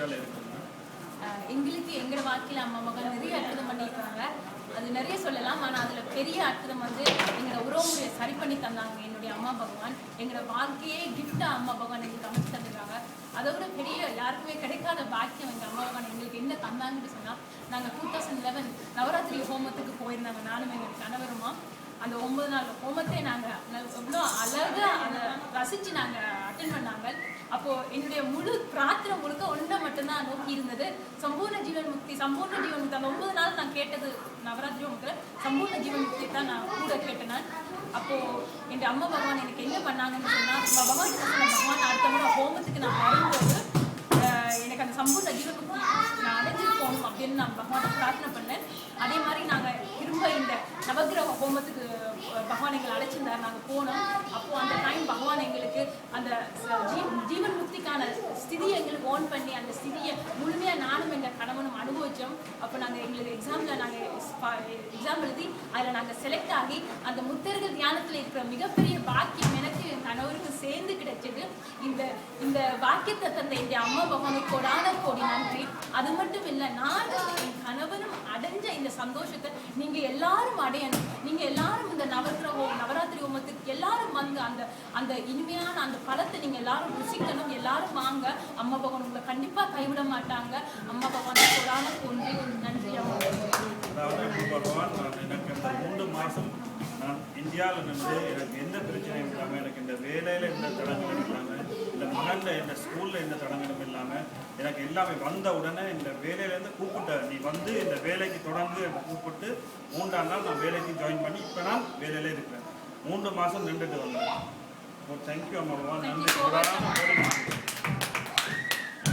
மலேசியாவில் இருக்குங்க. எங்களுக்கு எங்களோட வாழ்க்கையில் அம்மா மகன் நிறைய அற்புதம் பண்ணியிருக்காங்க. அது நிறைய சொல்லலாம். ஆனால் அதில் பெரிய அற்புதம் வந்து எங்களோட உறவுமுறையை சரி பண்ணி தந்தாங்க என்னுடைய அம்மா பகவான். எங்களோட வாழ்க்கையே கிஃப்டாக அம்மா பகவான் எங்களுக்கு அமைச்சு தந்துருக்காங்க. அதை விட பெரிய யாருக்குமே கிடைக்காத பாக்கியம் எங்கள் அம்மா பகவான் எங்களுக்கு என்ன தந்தாங்கன்னு சொன்னால், நாங்கள் 2011 நவராத்திரி ஹோமத்துக்கு போயிருந்தாங்க. நானும் எங்கள் கணவருமா அந்த 9 நாள் ஹோமத்தை நாங்கள் எவ்வளோ அழகாக அதை ரசித்து நாங்கள் அட்டென்ட் பண்ணாங்க. அப்போது என்னுடைய முழு பிரார்த்தனை முழுக்க ஒன்றை மட்டும்தான் நோக்கி இருந்தது, சம்பூர்ண ஜீவன் முக்தி. சம்பூர்ண ஜீவன் முக்தி அந்த 9 நாள் நான் கேட்டது நவராத்திரி ஹோமத்தில் சம்பூர்ண ஜீவன் முக்தி தான் நான் கூட கேட்டேன். அப்போது என் அம்மா பகவான் எனக்கு என்ன பண்ணாங்கன்னு சொன்னால், பகவான் அடுத்த முறை ஹோமத்துக்கு நான் வரும்போது எனக்கு அந்த சம்பூர்ண ஜீவன் முக்தி நான் அடைஞ்சிட்டு போகணும் அப்படின்னு நான் பகவானை பிரார்த்தனை பண்ணேன். அதே மாதிரி நாங்கள் திரும்ப இந்த நவகிரக ஹோமத்துக்கு பகவான் எங்களை அழைச்சிருந்தார். நாங்கள் போனோம். அப்போது அந்த டைம் பகவான் எங்களுக்கு அந்த ஜீவன் முக்திக்கான ஸ்திதியை எங்களுக்கு ஓன் பண்ணி அந்த ஸ்திதியை முழுமையாக நானும் எங்கள் கணவனும் அனுபவித்தோம். அப்போ நாங்கள் எங்களுக்கு எக்ஸாம் எழுதி அதில் நாங்கள் செலக்ட் ஆகி அந்த முத்தர்கள் தியானத்தில் இருக்கிற மிகப்பெரிய பாக்கியம் எனக்கு என் கணவருக்கு சேர்ந்து கிடைச்சது. இந்த பாக்கியத்தை தந்த என் அம்மா பகவானுக்கு கோடி நன்றி. அது மட்டும் இல்லை, நான் என் கணவரும் அடைஞ்ச இந்த சந்தோஷத்தை நீங்கள் எல்லாரும் அடையணும். நீங்கள் எல்லாரும் இந்த நவராத்திரி ஹோமத்துக்கு எல்லாரும் வந்து அந்த இனிமையான அந்த பழத்தை நீங்கள் எல்லாரும் ருசிக்கணும். எல்லாரும் வாங்க. அம்மா பகவான் உங்களை கண்டிப்பாக கைவிட மாட்டாங்க. அம்மா பகவானுக்கு கோடி நன்றி. அதாவது பகவான் எனக்கு இந்த 3 மாதம் நான் இந்தியாவில் நின்று எனக்கு எந்த பிரச்சனையும் இல்லாமல், எனக்கு இந்த வேலையில் எந்த தடங்களும் இல்லாமல், இந்த மகனில் இந்த ஸ்கூலில் எந்த தடங்களும் இல்லாமல், எனக்கு எல்லாமே வந்த உடனே இந்த வேலையிலேருந்து கூப்பிட்ட நீ வந்து இந்த வேலைக்கு தொடர்ந்து கூப்பிட்டு 3ஆம் நாள் நான் வேலைக்கு ஜாயின் பண்ணி இப்போ நான் வேலையிலே இருக்கிறேன். 3 மாதம் நின்றுட்டு வந்தேன். தேங்க்யூ அம்மா. நன்றி.